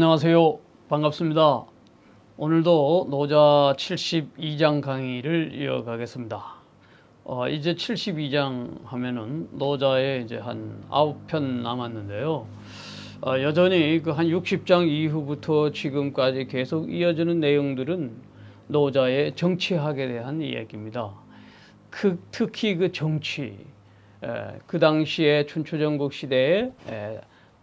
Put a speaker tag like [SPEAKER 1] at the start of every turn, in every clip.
[SPEAKER 1] 안녕하세요. 반갑습니다. 오늘도 노자 72장 강의를 이어가겠습니다. 이제 72장 하면은 노자에 이제 한 9편 남았는데요. 여전히 그 한 60장 이후부터 지금까지 계속 이어지는 내용들은 노자의 정치학에 대한 이야기입니다. 특히 그 정치, 그 당시에 춘추전국 시대에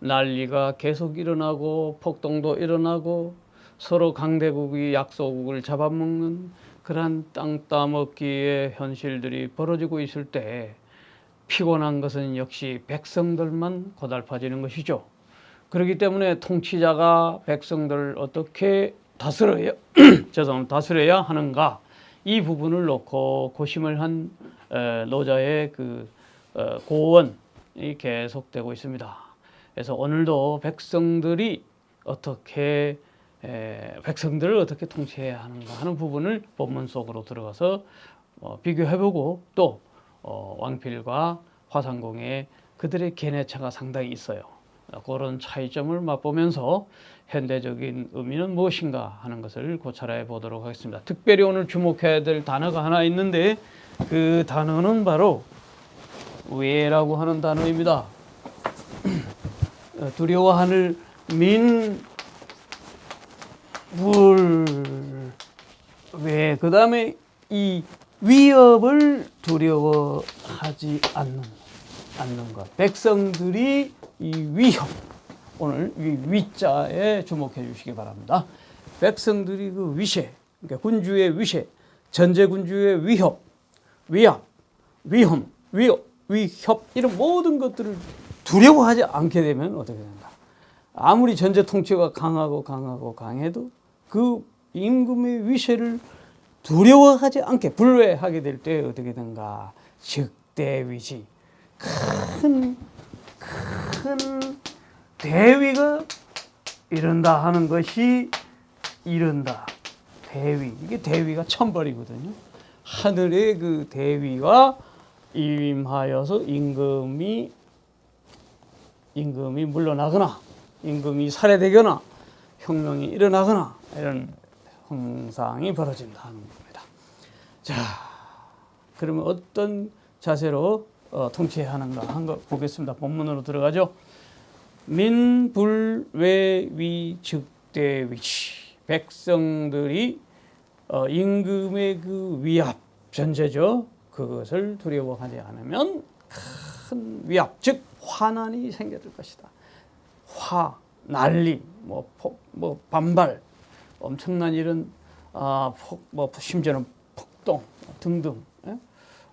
[SPEAKER 1] 난리가 계속 일어나고 폭동도 일어나고 서로 강대국이 약소국을 잡아먹는 그러한 땅 따먹기의 현실들이 벌어지고 있을 때 피곤한 것은 역시 백성들만 고달파지는 것이죠. 그렇기 때문에 통치자가 백성들을 어떻게 다스려야 하는가, 이 부분을 놓고 고심을 한 노자의 그 고언이 계속되고 있습니다. 그래서 오늘도 백성들을 어떻게 통치해야 하는가 하는 부분을 본문 속으로 들어가서 비교해보고 또 왕필과 화상공의 그들의 견해차가 상당히 있어요. 그런 차이점을 맛보면서 현대적인 의미는 무엇인가 하는 것을 고찰해 보도록 하겠습니다. 특별히 오늘 주목해야 될 단어가 하나 있는데 그 단어는 바로 왜라고 하는 단어입니다. 두려워하는 왜 그 다음에 이 위협을 두려워하지 않는 것. 백성들이 이 위협, 오늘 이 위자에 주목해 주시기 바랍니다. 백성들이 그 위세, 그러니까 군주의 위세, 전제 군주의 위협, 위험, 위협 이런 모든 것들을 두려워하지 않게 되면 어떻게 된다? 아무리 전제 통치가 강해도 그 임금의 위세를 두려워하지 않게 불외하게 될 때 어떻게 된가? 즉대위지, 큰 대위가 이른다 하는 것이 이른다. 대위, 이게 대위가 천벌이거든요. 하늘의 그 대위가 임하여서 임금이 물러나거나 임금이 살해되거나 혁명이 일어나거나 이런 형상이 벌어진다는 겁니다. 자, 그러면 어떤 자세로 통치해야 하는가 한 거 보겠습니다. 본문으로 들어가죠. 민불외위즉대위치, 백성들이 임금의 그 위압, 전제죠. 그것을 두려워하지 않으면 큰 위압, 즉 환난이 생겨들 것이다. 난리, 반발, 엄청난 이런 심지어는 폭동 등등,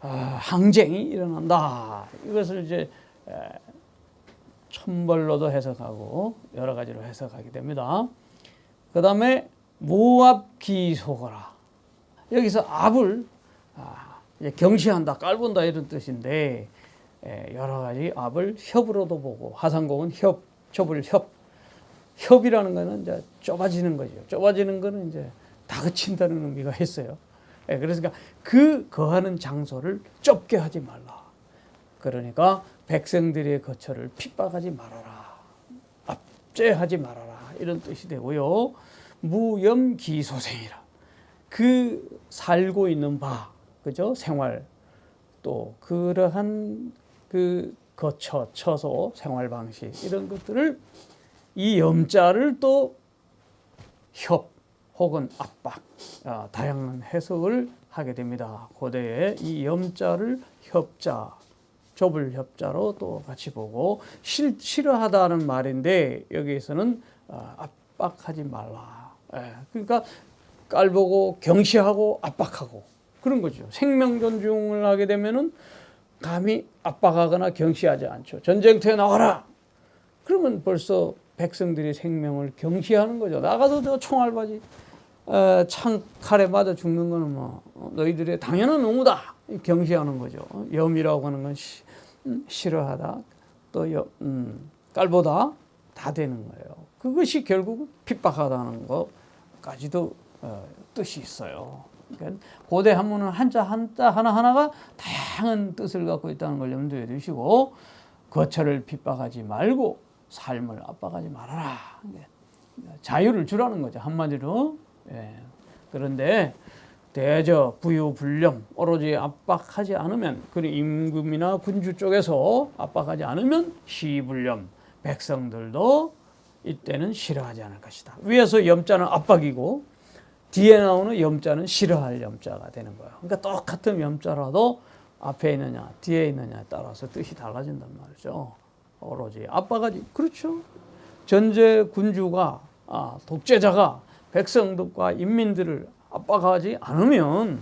[SPEAKER 1] 항쟁이 일어난다. 이것을 이제 천벌로도 해석하고 여러 가지로 해석하게 됩니다. 그 다음에 무압기소거라. 여기서 압을 경시한다, 깔본다 이런 뜻인데 여러 가지 압을 협으로도 보고 화상공은 협이라는 거는 이제 좁아지는 거죠. 좁아지는 거는 이제 다그친다는 의미가 있어요. 그래서 거하는 장소를 좁게 하지 말라. 그러니까 백성들의 거처를 핍박하지 말아라. 압제하지 말아라. 이런 뜻이 되고요. 무염기소생이라. 그 살고 있는 바, 그죠? 생활, 또 그러한 그 거처, 처소, 생활 방식 이런 것들을 이 염자를 또 협 혹은 압박, 다양한 해석을 하게 됩니다. 고대에 이 염자를 협자, 좁을 협자로 또 같이 보고 싫어하다는 말인데 여기에서는 압박하지 말라. 그러니까 깔보고 경시하고 압박하고 그런 거죠. 생명 존중을 하게 되면은 감히 압박하거나 경시하지 않죠. 전쟁터에 나와라. 그러면 벌써 백성들의 생명을 경시하는 거죠. 나가서 너 총알바지, 칼에 맞아 죽는 거는 너희들의 당연한 의무다. 경시하는 거죠. 염이라고 하는 건 싫어하다, 또 깔보다 다 되는 거예요. 그것이 결국 핍박하다는 것까지도 뜻이 있어요. 그러니까 고대 한문은 한자 하나하나가 다양한 뜻을 갖고 있다는 걸 염두에 두시고 거처를 핍박하지 말고 삶을 압박하지 말아라. 자유를 주라는 거죠. 한마디로. 예. 그런데 대저 부유 불령 오로지 압박하지 않으면, 그리고 임금이나 군주 쪽에서 압박하지 않으면 시불령 백성들도 이때는 싫어하지 않을 것이다. 위에서 염자는 압박이고 뒤에 나오는 염자는 싫어할 염자가 되는 거예요. 그러니까 똑같은 염자라도 앞에 있느냐 뒤에 있느냐에 따라서 뜻이 달라진단 말이죠. 오로지 압박하지. 그렇죠. 전제 군주가 독재자가 백성들과 인민들을 압박하지 않으면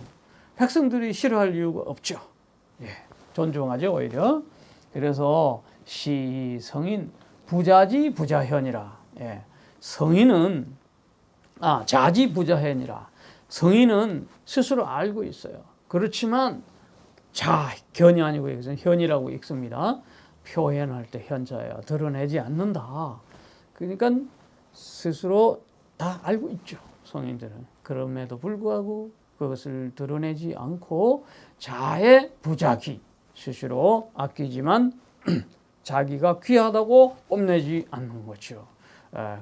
[SPEAKER 1] 백성들이 싫어할 이유가 없죠. 예, 존중하죠 오히려. 그래서 시성인 부자지 부자현이라. 예, 성인은 자지 부자현이라. 성인은 스스로 알고 있어요. 그렇지만 견이 아니고 여기서 현이라고 읽습니다. 표현할 때 현자예요. 드러내지 않는다. 그러니까 스스로 다 알고 있죠. 성인들은. 그럼에도 불구하고 그것을 드러내지 않고 자의 부자기, 스스로 아끼지만 자기가 귀하다고 뽐내지 않는 거죠.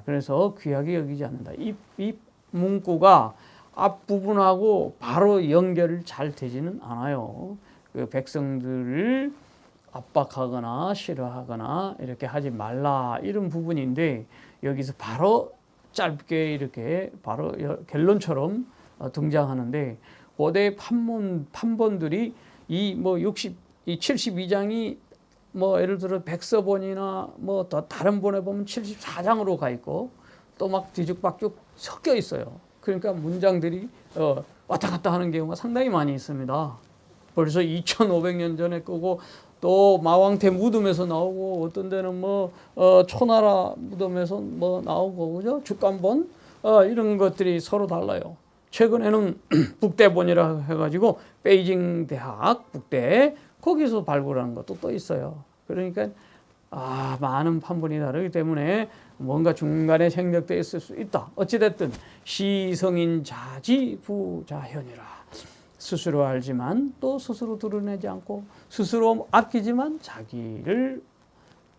[SPEAKER 1] 그래서 귀하게 여기지 않는다. 이 문구가 앞부분하고 바로 연결을 잘 되지는 않아요. 그 백성들을 압박하거나 싫어하거나 이렇게 하지 말라 이런 부분인데, 여기서 바로 짧게 이렇게 바로 결론처럼 등장하는데, 고대 판본들이 이 72장이 예를 들어 백서본이나 다른 본에 보면 74장으로 가 있고 또 막 뒤죽박죽 섞여 있어요. 그러니까 문장들이 왔다 갔다 하는 경우가 상당히 많이 있습니다. 벌써 2500년 전에 끄고 또 마왕태 무덤에서 나오고 어떤 데는 초나라 무덤에서 나오고 그죠? 죽간본 이런 것들이 서로 달라요. 최근에는 북대본이라 해가지고 베이징 대학 북대 거기서 발굴하는 것도 또 있어요. 그러니까 많은 판본이 다르기 때문에 뭔가 중간에 생략되어 있을 수 있다. 어찌됐든 시성인 자지 부자현이라. 스스로 알지만 또 스스로 드러내지 않고, 스스로 아끼지만 자기를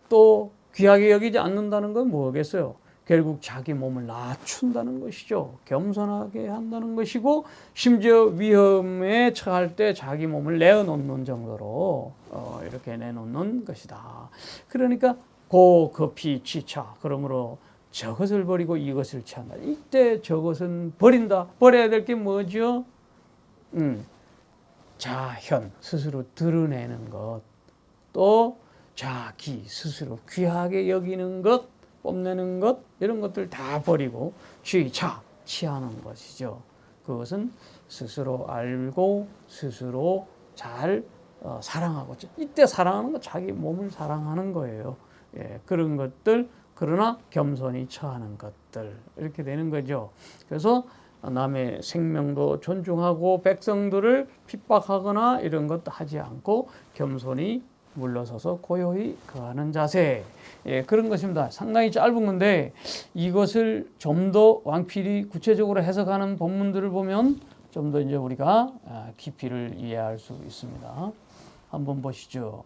[SPEAKER 1] 또 귀하게 여기지 않는다는 건 뭐겠어요? 결국 자기 몸을 낮춘다는 것이죠. 겸손하게 한다는 것이고, 심지어 위험에 처할 때 자기 몸을 내어놓는 정도로 이렇게 내놓는 것이다. 그러니까 급히 취차. 그러므로 저것을 버리고 이것을 취한다. 이때 저것은 버린다. 버려야 될 게 뭐죠? 자현, 스스로 드러내는 것, 또 자기, 스스로 귀하게 여기는 것, 뽐내는 것, 이런 것들 다 버리고 취하는 것이죠. 그것은 스스로 알고 스스로 잘 사랑하고, 이때 사랑하는 건 자기 몸을 사랑하는 거예요. 예, 그런 것들, 그러나 겸손히 처하는 것들, 이렇게 되는 거죠. 그래서 남의 생명도 존중하고 백성들을 핍박하거나 이런 것도 하지 않고 겸손히 물러서서 고요히 거하는 자세. 예, 그런 것입니다. 상당히 짧은 건데 이것을 좀 더 왕필이 구체적으로 해석하는 본문들을 보면 좀 더 이제 우리가 깊이를 이해할 수 있습니다. 한번 보시죠.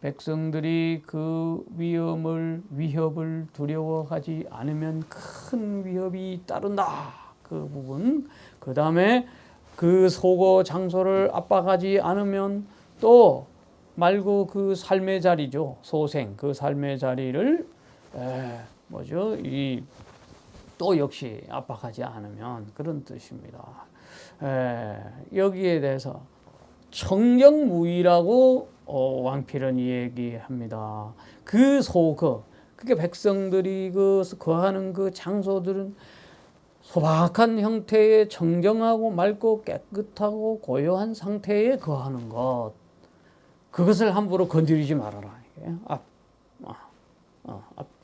[SPEAKER 1] 백성들이 그 위협을 두려워하지 않으면 큰 위협이 따른다. 그 부분. 그 다음에 그 소거 장소를 압박하지 않으면 또 말고 그 삶의 자리죠. 소생, 그 삶의 자리를 또 역시 압박하지 않으면, 그런 뜻입니다. 여기에 대해서 청정무의라고 왕필은 얘기합니다. 그 소거, 그게 백성들이 거하는 그 장소들은 소박한 형태의 청정하고 맑고 깨끗하고 고요한 상태에 거하는 것, 그것을 함부로 건드리지 말아라.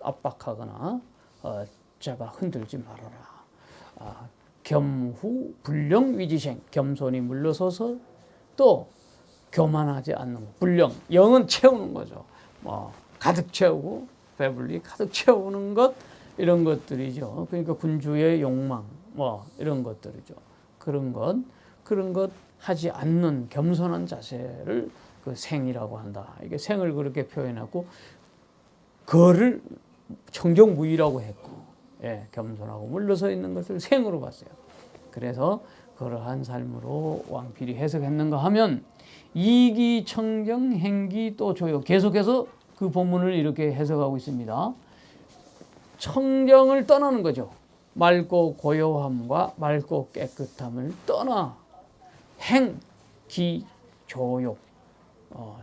[SPEAKER 1] 압박하거나 잡아 흔들지 말아라. 겸후 불령 위지생, 겸손히 물러서서 또 교만하지 않는 것. 불령, 영은 채우는 거죠. 가득 채우고 배불리 가득 채우는 것, 이런 것들이죠. 그러니까 군주의 욕망, 이런 것들이죠. 그런 것 하지 않는 겸손한 자세를 그 생이라고 한다. 이게 생을 그렇게 표현하고, 거를 청정무의라고 했고, 겸손하고 물러서 있는 것을 생으로 봤어요. 그래서 그러한 삶으로 왕필이 해석했는가 하면 이기청정 행기 또 조요. 계속해서 그 본문을 이렇게 해석하고 있습니다. 청정을 떠나는 거죠. 맑고 고요함과 맑고 깨끗함을 떠나 행기 조요.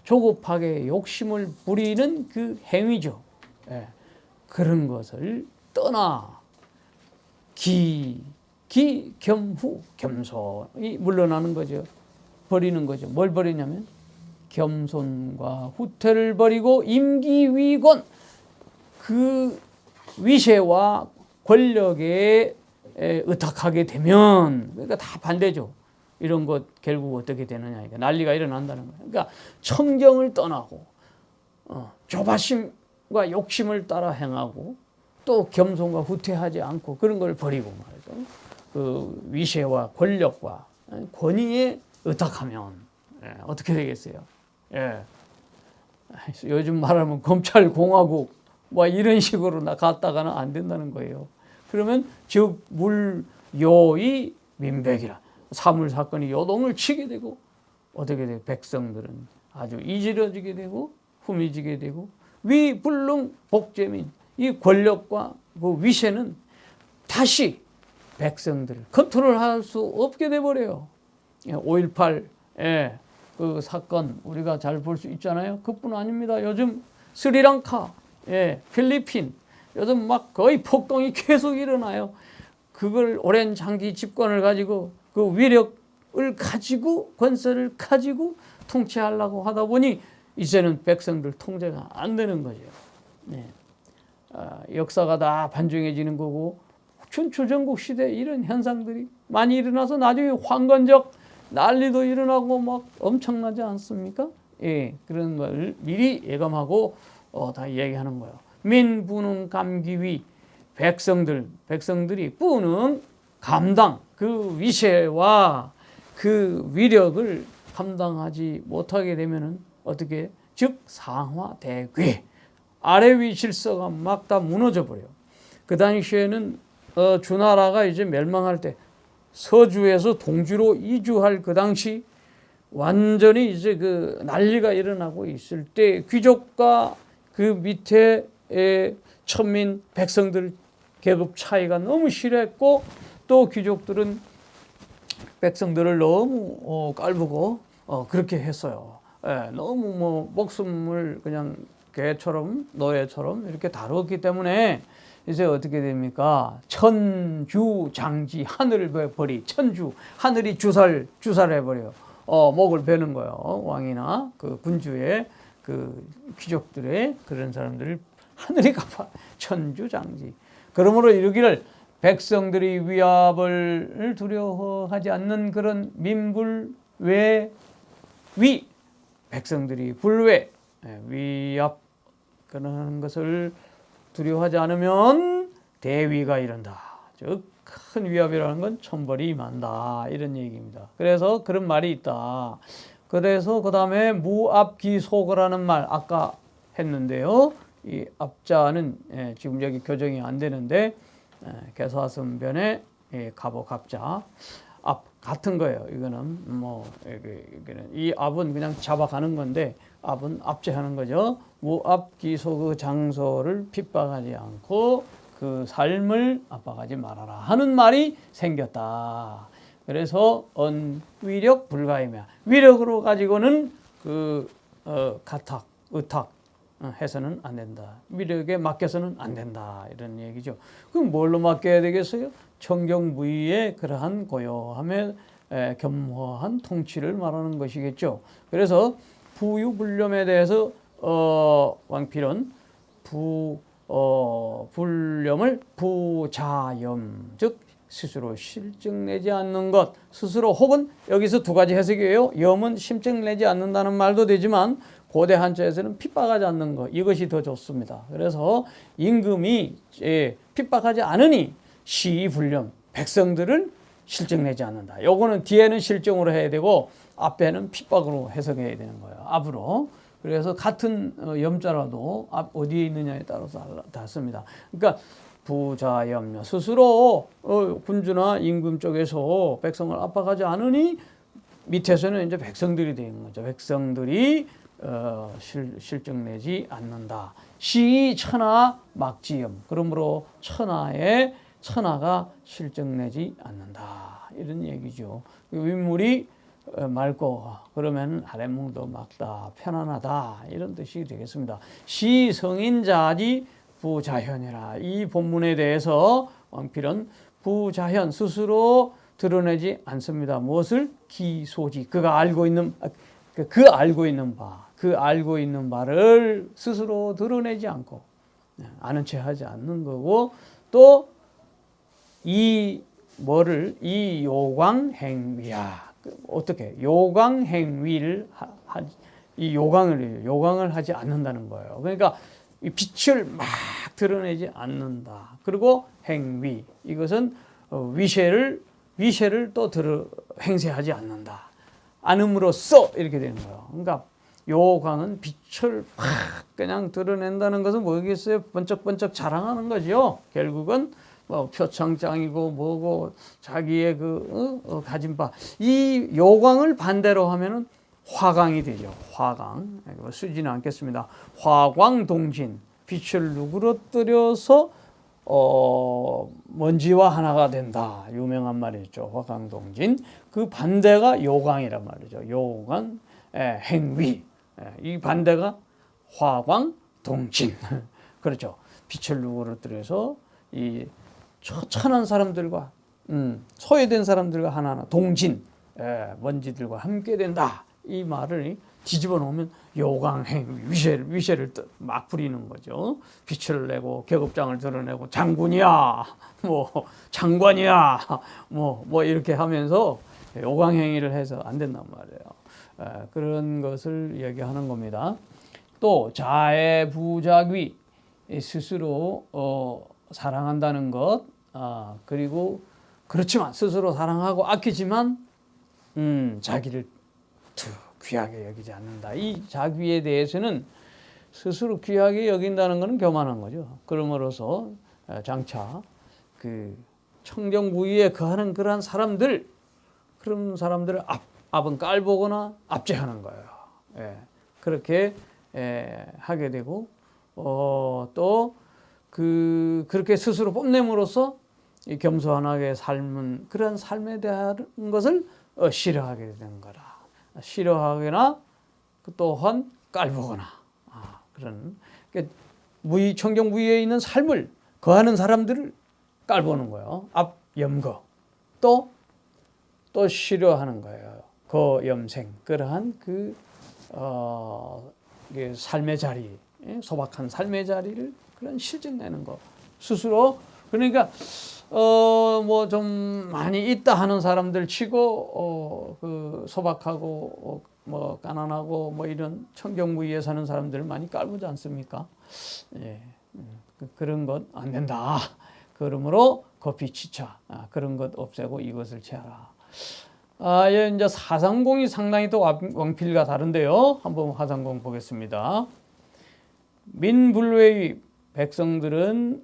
[SPEAKER 1] 조급하게 욕심을 부리는 그 행위죠. 그런 것을 떠나 겸후 겸손이 물러나는 거죠. 버리는 거죠. 뭘 버리냐면 겸손과 후퇴를 버리고 임기위권, 그 위세와 권력에 의탁하게 되면, 그러니까 다 반대죠. 이런 것 결국 어떻게 되느냐, 그러니까 난리가 일어난다는 거예요. 그러니까 청정을 떠나고 조바심과 욕심을 따라 행하고 또 겸손과 후퇴하지 않고 그런 걸 버리고 말이죠. 그 위세와 권력과 권위에 의탁하면 어떻게 되겠어요? 요즘 말하면 검찰공화국 뭐 이런 식으로 갔다가는 안 된다는 거예요. 그러면 즉 물요의 민백이라, 사물 사건이 요동을 치게 되고 어떻게 돼요? 백성들은 아주 이지러지게 되고 후미지게 되고 위불능 복제민, 이 권력과 그 위세는 다시 백성들을 컨트롤할 수 없게 돼버려요. 5.18 그 사건 우리가 잘 볼 수 있잖아요. 그뿐 아닙니다. 요즘 스리랑카, 필리핀, 요즘 막 거의 폭동이 계속 일어나요. 그걸 오랜 장기 집권을 가지고 그 위력을 가지고 권세를 가지고 통치하려고 하다 보니 이제는 백성들 통제가 안 되는 거죠. 역사가 다 반중해지는 거고 춘추전국 시대 이런 현상들이 많이 일어나서 나중에 황건적 난리도 일어나고 막 엄청나지 않습니까? 그런 걸 미리 예감하고 다 얘기하는 거예요. 민부능 감기위, 백성들이 부능 감당, 그 위세와 그 위력을 감당하지 못하게 되면은 어떻게, 즉 상화대괴, 아래 위 질서가 막 다 무너져 버려요. 그 당시에는 주나라가 이제 멸망할 때 서주에서 동주로 이주할 그 당시 완전히 이제 그 난리가 일어나고 있을 때 귀족과 그 밑에 천민 백성들 계급 차이가 너무 심했고 또 귀족들은 백성들을 너무 깔보고 그렇게 했어요. 너무 뭐 목숨을 그냥 개처럼 노예처럼 이렇게 다뤘기 때문에 이제 어떻게 됩니까? 천주장지, 하늘을 버리, 천주, 하늘이 주살해버려요. 목을 베는 거예요. 왕이나 그 군주의 그 귀족들의 그런 사람들을 하늘이 갚아. 천주장지. 그러므로 이르기를 백성들이 위압을 두려워하지 않는 그런 민불외 위, 백성들이 불외, 위압 그런 것을 두려워하지 않으면 대위가 이른다. 즉 큰 위협이라는 건 천벌이 임한다, 이런 얘기입니다. 그래서 그런 말이 있다. 그래서 그 다음에 무압기소거라는 말 아까 했는데요. 이 앞자는 지금 여기 교정이 안 되는데 개사선변에 갑오 갑자 앞 같은 거예요. 이거는 뭐 이거는 이 앞은 그냥 잡아가는 건데 앞은 압제하는 거죠. 무압기소 그 장소를 핍박하지 않고 그 삶을 압박하지 말아라 하는 말이 생겼다. 그래서 위력 불가이며 위력으로 가지고는 그 가탁, 의탁 해서는 안 된다. 위력에 맡겨서는 안 된다, 이런 얘기죠. 그럼 뭘로 맡겨야 되겠어요? 청정무의의 그러한 고요함에 겸허한 통치를 말하는 것이겠죠. 그래서 부유불념에 대해서 왕필은 불념을 부자염, 즉 스스로 실증 내지 않는 것, 스스로, 혹은 여기서 두 가지 해석이에요. 염은 심증 내지 않는다는 말도 되지만 고대 한자에서는 핍박하지 않는 것, 이것이 더 좋습니다. 그래서 임금이 핍박하지 않으니 시불념, 백성들을 실증 내지 않는다. 요거는 뒤에는 실증으로 해야 되고 앞에는 핍박으로 해석해야 되는 거예요. 앞으로. 그래서 같은 염자라도 앞 어디에 있느냐에 따라서 다릅니다. 그러니까 부자염려. 스스로 군주나 임금 쪽에서 백성을 압박하지 않으니 밑에서는 이제 백성들이 되는 거죠. 백성들이 실증내지 않는다. 시 천하 막지염. 그러므로 천하가 실증내지 않는다. 이런 얘기죠. 윗물이 맑고 그러면 아랫물도 맑다, 편안하다 이런 뜻이 되겠습니다. 시 성인자지 부자현이라. 이 본문에 대해서 왕필은 부자현 스스로 드러내지 않습니다. 무엇을? 기소지. 그가 알고 있는 그 알고 있는 바를 스스로 드러내지 않고 아는 체 하지 않는 거고, 또 이 요광행위야. 어떻게? 요광행위를 요광을 하지 않는다는 거예요. 그러니까 이 빛을 막 드러내지 않는다. 그리고 행위, 이것은 위세를 또 행세하지 않는다. 않음으로써 이렇게 되는 거예요. 그러니까 요광은 빛을 확 그냥 드러낸다는 것은 뭐겠어요? 번쩍번쩍 자랑하는 거죠. 결국은 뭐 표창장이고 뭐고 자기의 가진 바, 이 요광을 반대로 하면은 화광이 되죠. 화광. 쓰지는 않겠습니다. 화광동진. 빛을 누그러뜨려서 먼지와 하나가 된다. 유명한 말이죠. 화광동진. 그 반대가 요광이란 말이죠. 요광, 행위. 이 반대가 화광동진. 그렇죠. 빛을 누그러뜨려서 이 천한 사람들과 소외된 사람들과 하나하나 동진, 먼지들과 함께 된다. 이 말을 뒤집어 놓으면 요광행, 위세를 막 부리는 거죠. 빛을 내고 계급장을 드러내고 장군이야, 뭐 장관이야, 뭐 이렇게 하면서 요광행위를 해서 안 된단 말이에요. 그런 것을 얘기하는 겁니다. 또 자애 부자귀, 스스로 사랑한다는 것, 그리고 그렇지만 스스로 사랑하고 아끼지만 자기를 귀하게 여기지 않는다. 이 자귀에 대해서는 스스로 귀하게 여긴다는 것은 교만한 거죠. 그러므로서 장차 그 청정부위에 거하는 그러한 사람들, 그런 사람들을 앞은 깔보거나 압제하는 거예요. 그렇게 하게 되고, 또 그렇게 스스로 뽐냄으로써 이 겸손하게 삶은 그런 삶에 대한 것을 싫어하게 되는 거라. 싫어하거나 또한 깔보거나 그런 청정부위에 있는 삶을 거하는 사람들을 깔보는 거예요. 염거. 또 싫어하는 거예요. 거염생. 그러한 삶의 자리, 소박한 삶의 자리를 그런 실증내는 거. 스스로. 그러니까 뭐 좀 많이 있다 하는 사람들 치고 소박하고 뭐 가난하고 뭐 이런 청정부위에 사는 사람들을 많이 깔보지 않습니까? 그런 것 안 된다. 그러므로 거피치차, 그런 것 없애고 이것을 취하라. 이제 사상공이 상당히 또 왕필과 다른데요. 한번 화상공 보겠습니다. 민불외위, 백성들은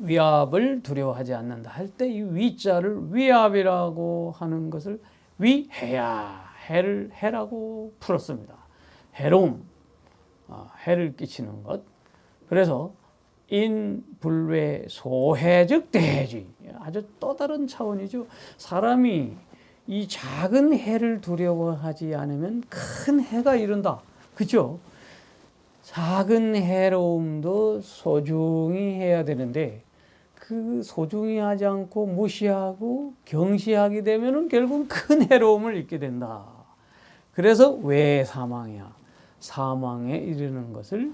[SPEAKER 1] 위압을 두려워하지 않는다 할 때 이 위자를 위압이라고 하는 것을 위해야, 해라고 풀었습니다. 해로움, 해를 끼치는 것. 그래서 인불외 소해즉 대해주의, 아주 또 다른 차원이죠. 사람이 이 작은 해를 두려워하지 않으면 큰 해가 이른다. 그죠? 작은 해로움도 소중히 해야 되는데 그 소중히 하지 않고 무시하고 경시하게 되면은 결국 큰 해로움을 입게 된다. 그래서 왜 사망이야? 사망에 이르는 것을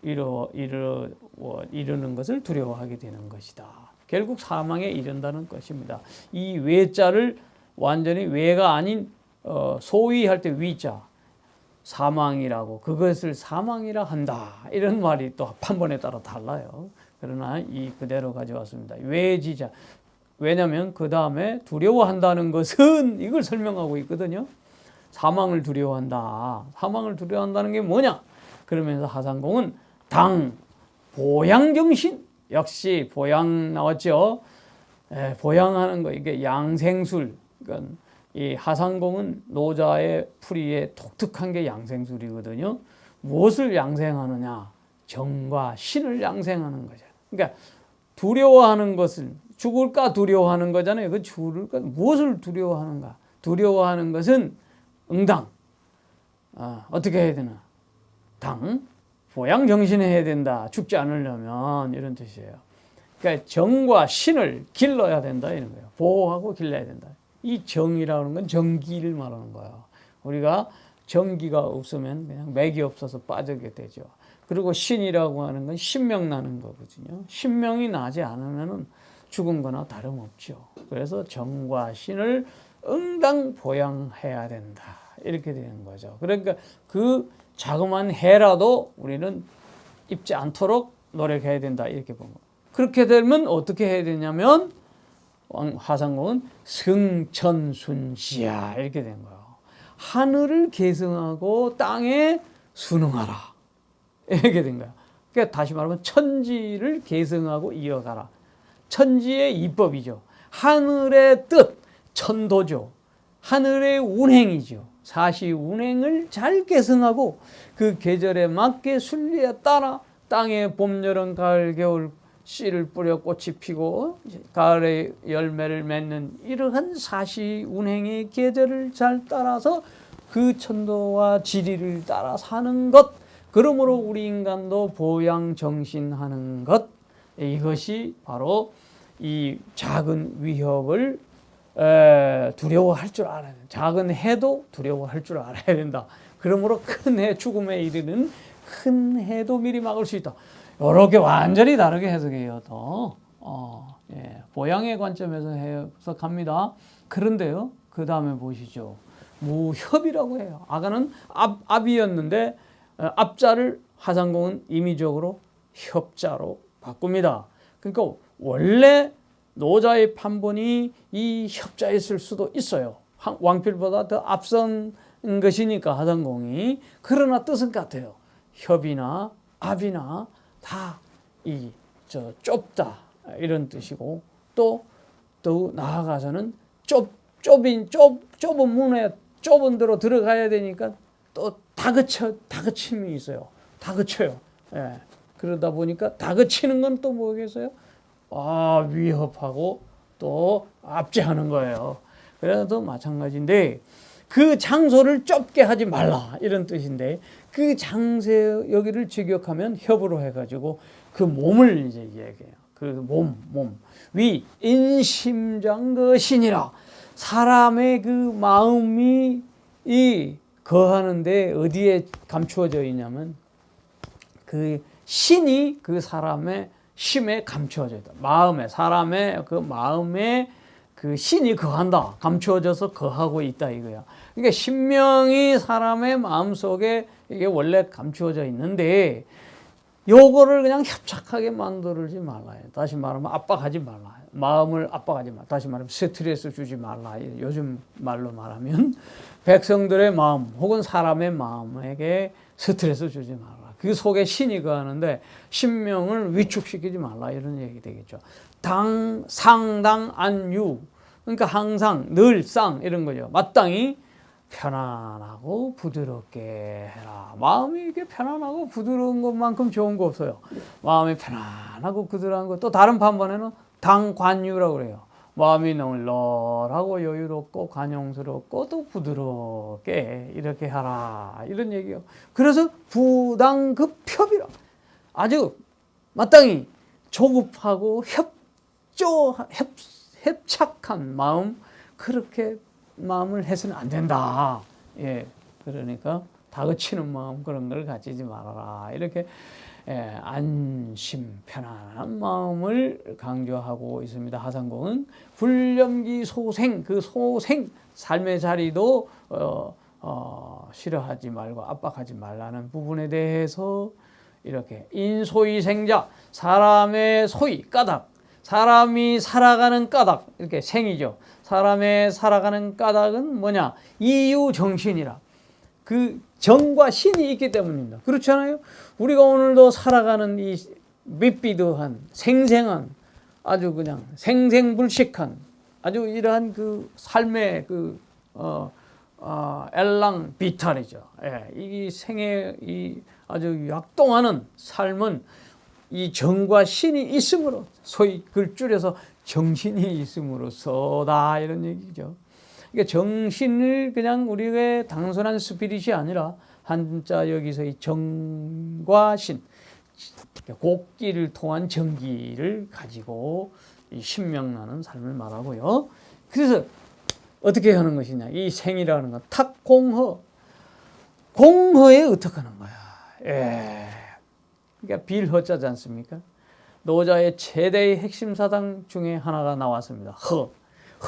[SPEAKER 1] 이르는 것을 두려워하게 되는 것이다. 결국 사망에 이른다는 것입니다. 이 외자를 완전히 외가 아닌 소위 할 때 위자, 사망이라고, 그것을 사망이라 한다. 이런 말이 또 판본에 따라 달라요. 그러나 이 그대로 가져왔습니다. 외지자. 왜냐하면 그 다음에 두려워한다는 것은 이걸 설명하고 있거든요. 사망을 두려워한다. 사망을 두려워한다는 게 뭐냐? 그러면서 하상공은 보양정신, 역시 보양 나왔죠. 보양하는 거, 이게 양생술. 그러니까 이 하상공은 노자의 풀이에 독특한 게 양생술이거든요. 무엇을 양생하느냐? 정과 신을 양생하는 거죠. 그러니까 두려워하는 것은 죽을까 두려워하는 거잖아요. 그 죽을까 무엇을 두려워하는가? 두려워하는 것은 응당. 어떻게 해야 되나? 당. 보양 정신에 해야 된다. 죽지 않으려면 이런 뜻이에요. 그러니까 정과 신을 길러야 된다 이런 거예요. 보호하고 길러야 된다. 이 정이라는 건 정기를 말하는 거예요. 우리가 정기가 없으면 그냥 맥이 없어서 빠지게 되죠. 그리고 신이라고 하는 건 신명 나는 거거든요. 신명이 나지 않으면 죽은 거나 다름없죠. 그래서 정과 신을 응당 보양해야 된다. 이렇게 되는 거죠. 그러니까 그 자그마한 해라도 우리는 입지 않도록 노력해야 된다. 이렇게 본 거예요. 그렇게 되면 어떻게 해야 되냐면 하상공은 승천순시야 이렇게 된 거예요. 하늘을 계승하고 땅에 순응하라 이렇게 된 거예요. 그러니까 다시 말하면 천지를 계승하고 이어가라. 천지의 이법이죠. 하늘의 뜻, 천도죠. 하늘의 운행이죠. 사시운행을 잘 계승하고 그 계절에 맞게 순리에 따라 땅에 봄, 여름, 가을, 겨울 씨를 뿌려 꽃이 피고 가을에 열매를 맺는 이러한 사시운행의 계절을 잘 따라서 그 천도와 지리를 따라 사는 것, 그러므로 우리 인간도 보양정신하는 것, 이것이 바로 이 작은 위협을 두려워할 줄 알아야 된다. 작은 해도 두려워할 줄 알아야 된다. 그러므로 큰 해, 죽음에 이르는 큰 해도 미리 막을 수 있다. 이렇게 완전히 다르게 해석해요. 또 보양의 관점에서 해석합니다. 그런데요, 그 다음에 보시죠. 무협이라고 해요. 아까는 압이었는데 압자를 하상공은 임의적으로 협자로 바꿉니다. 그러니까 원래 노자의 판본이 이 협자였을 수도 있어요. 왕필보다 더 앞선 것이니까 하상공이. 그러나 뜻은 같아요. 협이나 압이나 다 좁다 이런 뜻이고, 또 나아가서는 좁은 문에 좁은 데로 들어가야 되니까 또 다그침이 있어요. 다그쳐요. 예. 그러다 보니까 다그치는 건 또 뭐겠어요? 위협하고 또 압제하는 거예요. 그래도 마찬가지인데 그 장소를 좁게 하지 말라 이런 뜻인데, 그 장소 여기를 직역하면 협으로 해가지고 그 몸을 이제 얘기해요. 그 몸 위 인심장 그 신이라. 사람의 그 마음이 거하는데 어디에 감추어져 있냐면 그 신이 그 사람의 심에 감추어져 있다. 마음에, 사람의 그 마음에 그 신이 거한다. 감추어져서 거하고 있다 이거야. 그러니까 신명이 사람의 마음속에 이게 원래 감추어져 있는데 요거를 그냥 협착하게 만들지 말라. 다시 말하면 압박하지 말라. 마음을 압박하지 말라. 다시 말하면 스트레스 주지 말라. 요즘 말로 말하면 백성들의 마음 혹은 사람의 마음에게 스트레스 주지 말라. 그 속에 신이 거하는데 신명을 위축시키지 말라 이런 얘기 되겠죠. 상당 안유, 그러니까 항상 늘상 이런 거죠. 마땅히 편안하고 부드럽게 해라. 마음이 이게 편안하고 부드러운 것만큼 좋은 거 없어요. 마음이 편안하고 부드러운 것. 또 다른 판본에는 당관유라고 그래요. 마음이 널널하고 여유롭고 관용스럽고 또 부드럽게 이렇게 하라 이런 얘기요. 그래서 부당급협이라. 아주 마땅히 조급하고 협착한 마음, 그렇게 마음을 해서는 안 된다. 예, 그러니까 다그치는 마음 그런 걸 가지지 말아라. 이렇게 안심, 편안한 마음을 강조하고 있습니다. 하상공은 불념기 소생, 그 소생, 삶의 자리도 싫어하지 말고 압박하지 말라는 부분에 대해서 이렇게 인소위생자, 사람의 소위, 까닭, 사람이 살아가는 까닭, 이렇게 생이죠. 사람의 살아가는 까닭은 뭐냐? 이유정신이라. 그 정과 신이 있기 때문입니다. 그렇잖아요? 우리가 오늘도 살아가는 이 밋비드한 생생한 아주 그냥 생생불식한 아주 이러한 그 삶의 그 엘랑 비탈이죠. 예, 이 생의 이 아주 약동하는 삶은 이 정과 신이 있으므로, 소위 글 줄여서 정신이 있음으로써다 이런 얘기죠. 그러니까 정신을 그냥 우리의 단순한 스피릿이 아니라 한자 여기서 이 정과 신, 곡기를 통한 정기를 가지고 이 신명나는 삶을 말하고요. 그래서 어떻게 하는 것이냐? 이 생이라는 건 탁공허, 공허에 의탁하는 거야. 예. 그러니까 빌허자지 않습니까? 노자의 최대의 핵심 사당 중에 하나가 나왔습니다.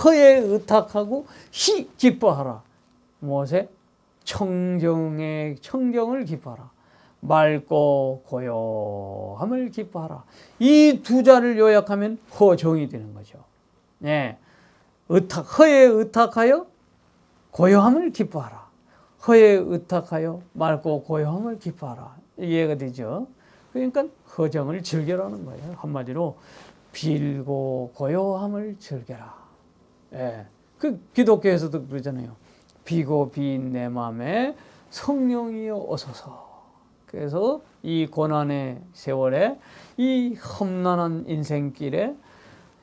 [SPEAKER 1] 허에 의탁하고 히 기뻐하라. 무엇에? 청정을 기뻐하라. 맑고 고요함을 기뻐하라. 이 두 자를 요약하면 허정이 되는 거죠. 네. 허에 의탁하여 고요함을 기뻐하라. 허에 의탁하여 맑고 고요함을 기뻐하라. 이해가 되죠? 그러니까 허정을 즐겨라는 거예요. 한마디로 빌고 고요함을 즐겨라. 예. 그 기독교에서도 그러잖아요. 비고 빈 내 마음에 성령이여 오소서. 그래서 이 고난의 세월에 이 험난한 인생길에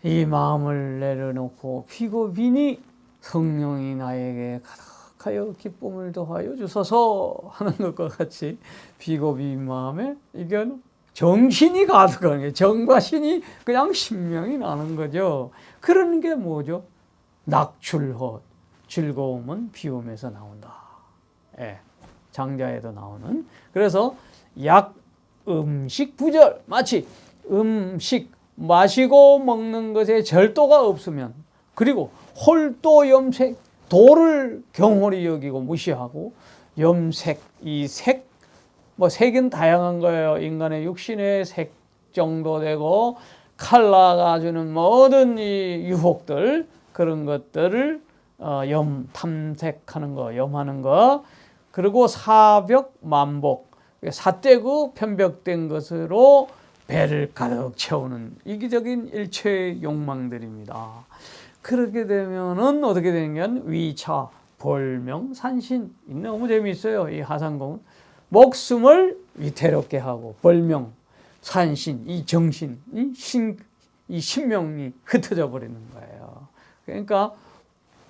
[SPEAKER 1] 이 마음을 내려놓고 비고 비니 성령이 나에게 가득하여 기쁨을 더하여 주소서 하는 것과 같이 비고 빈 마음에 이건 정신이 가득한 게 정과 신이 그냥 신명이 나는 거죠. 그런 게 뭐죠? 낙출허, 즐거움은 비움에서 나온다. 예, 장자에도 나오는. 그래서 약, 음식, 부절, 마치 음식, 마시고 먹는 것에 절도가 없으면, 그리고 홀도 염색, 도를 경홀히 여기고 무시하고, 염색, 이 색, 뭐 색은 다양한 거예요. 인간의 육신의 색 정도 되고, 컬러가 주는 모든 이 유혹들, 그런 것들을 탐색하는 거, 염하는 거, 그리고 사벽, 만복, 삿되고 편벽된 것으로 배를 가득 채우는 이기적인 일체의 욕망들입니다. 그렇게 되면은 어떻게 되는 게 위차, 벌명, 산신. 너무 재미있어요. 이 하상공은 목숨을 위태롭게 하고 벌명, 산신, 이 정신, 이 신명이 흩어져 버리는 거예요. 그러니까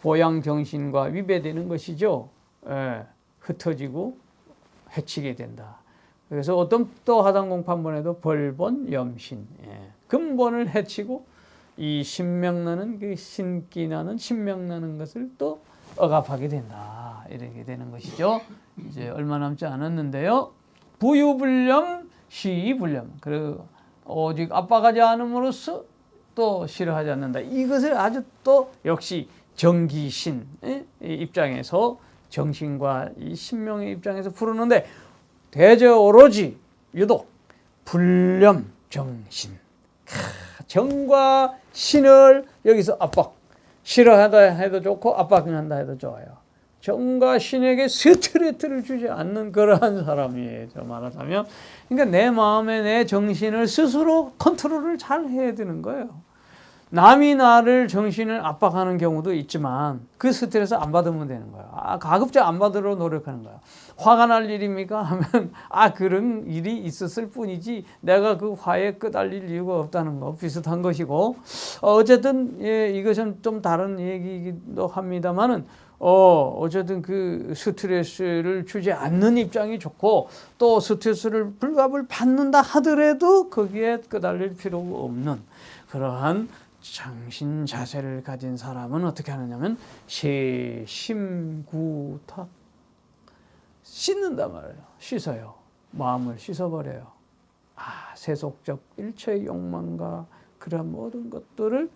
[SPEAKER 1] 보양 정신과 위배되는 것이죠. 예, 흩어지고 해치게 된다. 그래서 어떤 또 하단공 판본에도 벌본 염신, 예, 근본을 해치고 이 신명나는 그 신기나는 신명나는 것을 또 억압하게 된다. 이렇게 되는 것이죠. 이제 얼마 남지 않았는데요. 부유불념, 시의불념. 그리고 오직 압박하지 않음으로써 또 싫어하지 않는다. 이것을 아주 또 역시 정기신 입장에서 정신과 이 신명의 입장에서 부르는데 대저 오로지 유독 불념 정신. 정과 신을 여기서 압박. 싫어하다 해도 좋고 압박한다 해도 좋아요. 정과 신에게 스트레스를 주지 않는 그러한 사람이에요. 말하자면. 그러니까 내 마음에 내 정신을 스스로 컨트롤을 잘 해야 되는 거예요. 남이 나를 정신을 압박하는 경우도 있지만 그 스트레스 안 받으면 되는 거예요. 가급적 안 받으려 노력하는 거예요. 화가 날 일입니까? 하면 그런 일이 있었을 뿐이지 내가 그 화에 끄달릴 이유가 없다는 거 비슷한 것이고, 어쨌든 예, 이것은 좀 다른 얘기이기도 합니다만은 어쨌든 그 스트레스를 주지 않는 입장이 좋고, 또 스트레스를 불갑을 받는다 하더라도 거기에 끄달릴 필요가 없는 그러한 정신 자세를 가진 사람은 어떻게 하느냐면 세심구탁, 씻는단 말이에요. 씻어요. 마음을 씻어버려요. 세속적 일체의 욕망과 그러한 모든 것들을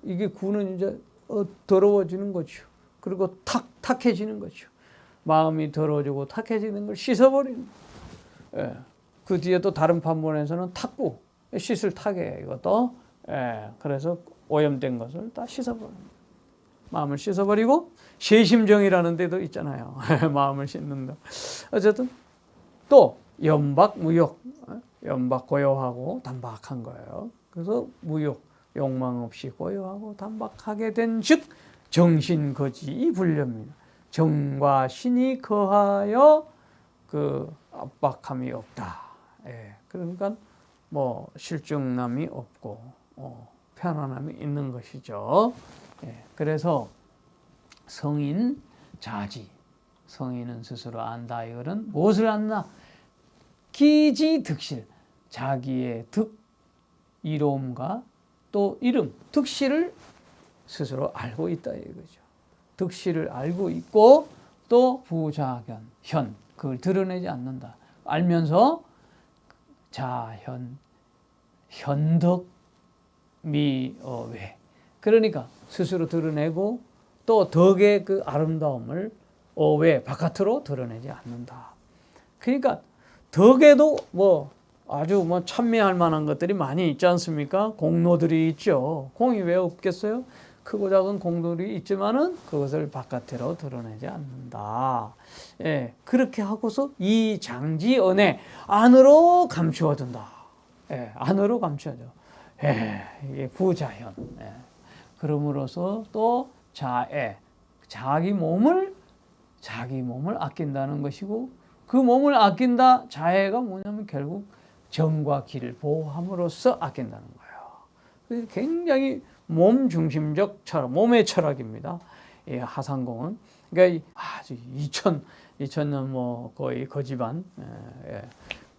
[SPEAKER 1] 이게 구는 이제 더러워지는 거죠. 그리고 탁해지는 거죠. 마음이 더러워지고 탁해지는 걸 씻어버리는 거예요. 예. 그 뒤에 또 다른 판본에서는 탁구, 씻을 탁이에요. 이것도. 예. 그래서 오염된 것을 다 씻어버리는 거예요. 마음을 씻어버리고 세심정이라는 데도 있잖아요. 마음을 씻는다. 어쨌든 또 염박 무욕, 연박 고요하고 단박한 거예요. 그래서 무욕, 욕망 없이 고요하고 단박하게 된즉 정신거지 불념이다. 정과 신이 거하여 그 압박함이 없다. 예, 그러니까 뭐 실증남이 없고 편안함이 있는 것이죠. 예, 그래서 성인 자지. 성인은 스스로 안다. 이거는 무엇을 안나? 기지득실. 자기의 득, 이로움과 또 이름, 득실을 스스로 알고 있다 이거죠. 득실을 알고 있고 또 부자견, 현, 그걸 드러내지 않는다. 알면서 자현, 현덕, 미외. 그러니까 스스로 드러내고 또 덕의 그 아름다움을 외, 바깥으로 드러내지 않는다. 그러니까 덕에도 뭐 아주 뭐 찬미할 만한 것들이 많이 있지 않습니까? 공로들이 있죠. 공이 왜 없겠어요? 크고 작은 공들이 있지만은 그것을 바깥으로 드러내지 않는다. 예, 그렇게 하고서 이 장지언에 안으로 감추어둔다. 예, 안으로 감추어줘. 예, 이게 부자현. 예. 그럼으로써 또 자애, 자기 몸을 아낀다는 것이고 그 몸을 아낀다. 자애가 뭐냐면 결국 정과 기를 보호함으로써 아낀다는 거예요. 굉장히 몸 중심적 철학, 몸의 철학입니다. 이 하상공은. 그러니까 아주 2000년 뭐 거의 거지반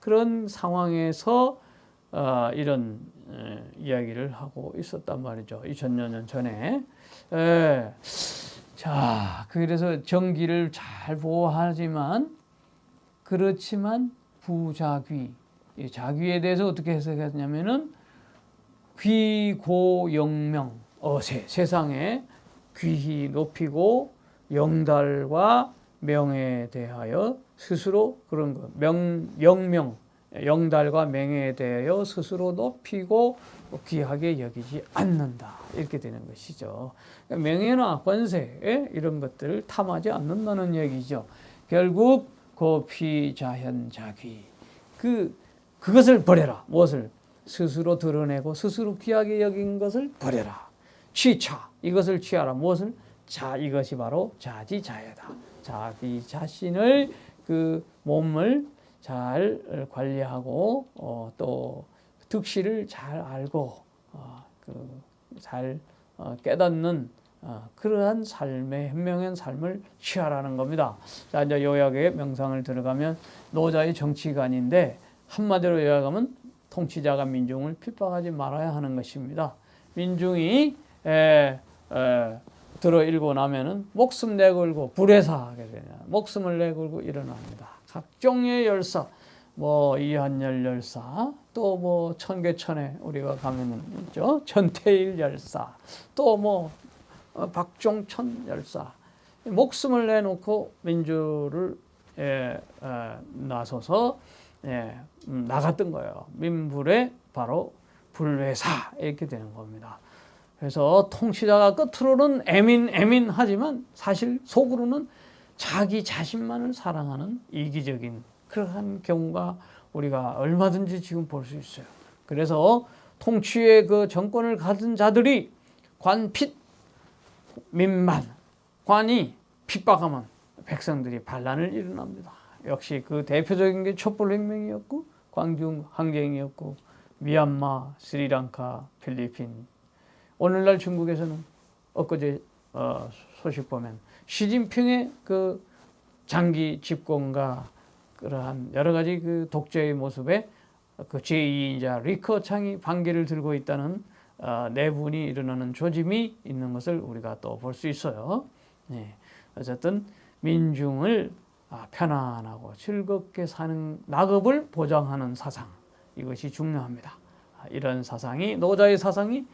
[SPEAKER 1] 그런 상황에서 이런 이야기를 하고 있었단 말이죠. 2000여 년 전에. 자, 그래서 정기를 잘 보호하지만 그렇지만 부자귀, 자귀에 대해서 어떻게 해석했냐면은 귀고영명, 세상에 귀히 높이고 영달과 명예에 대하여 스스로 그런 거, 영명, 영달과 명예에 대하여 스스로 높이고 귀하게 여기지 않는다. 이렇게 되는 것이죠. 명예나 권세 이런 것들을 탐하지 않는다는 얘기죠. 결국 고피자현 자귀 그것을 버려라. 무엇을? 스스로 드러내고 스스로 귀하게 여긴 것을 버려라. 취차 이것을 취하라. 무엇을? 이것이 바로 자지자애다. 자기 자신을 그 몸을 잘 관리하고 또 득실을 잘 알고 잘 깨닫는 그러한 삶의 현명한 삶을 취하라는 겁니다. 자, 이제 요약의 명상을 들어가면 노자의 정치관인데 한마디로 요약하면 통치자가 민중을 핍박하지 말아야 하는 것입니다. 민중이 들어 일고 나면은 목숨 내걸고 불회사하게 되냐. 목숨을 내걸고 일어납니다. 각종의 열사, 뭐 이한열 열사, 또 뭐 천계천에 우리가 가면은 있죠. 천태일 열사, 또 뭐 박종천 열사, 목숨을 내놓고 민주를 나서서 나갔던 거예요. 민불의 바로 불회사 이렇게 되는 겁니다. 그래서 통치자가 겉으로는 애민 하지만 사실 속으로는 자기 자신만을 사랑하는 이기적인 그러한 경우가 우리가 얼마든지 지금 볼 수 있어요. 그래서 통치의 그 정권을 가진 자들이 관핏 민만, 관이 핍박하면 백성들이 반란을 일어납니다. 역시 그 대표적인 게 촛불혁명이었고 광중 항쟁이었고 미얀마, 스리랑카, 필리핀. 오늘날 중국에서는 엊그제 소식 보면 시진핑의 그 장기 집권과 그러한 여러 가지 그 독재의 모습에 그 제2인자 리커창이 반기를 들고 있다는 내분이 일어나는 조짐이 있는 것을 우리가 또 볼 수 있어요. 네. 어쨌든 민중을 편안하고 즐겁게 사는 낙업을 보장하는 사상, 이것이 중요합니다. 이런 사상이 노자의 사상이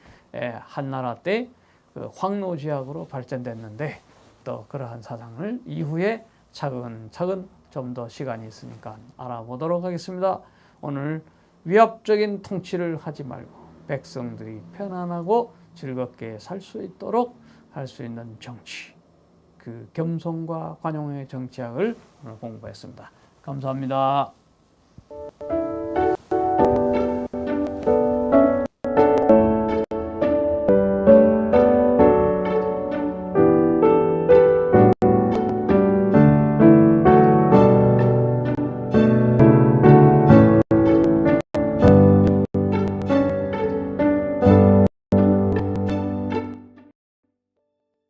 [SPEAKER 1] 한나라 때 그 황노지학으로 발전됐는데 또 그러한 사상을 이후에 차근차근 좀 더 시간이 있으니까 알아보도록 하겠습니다. 오늘 위압적인 통치를 하지 말고 백성들이 편안하고 즐겁게 살 수 있도록 할 수 있는 정치, 그 겸손과 관용의 정치학을 오늘 공부했습니다. 감사합니다.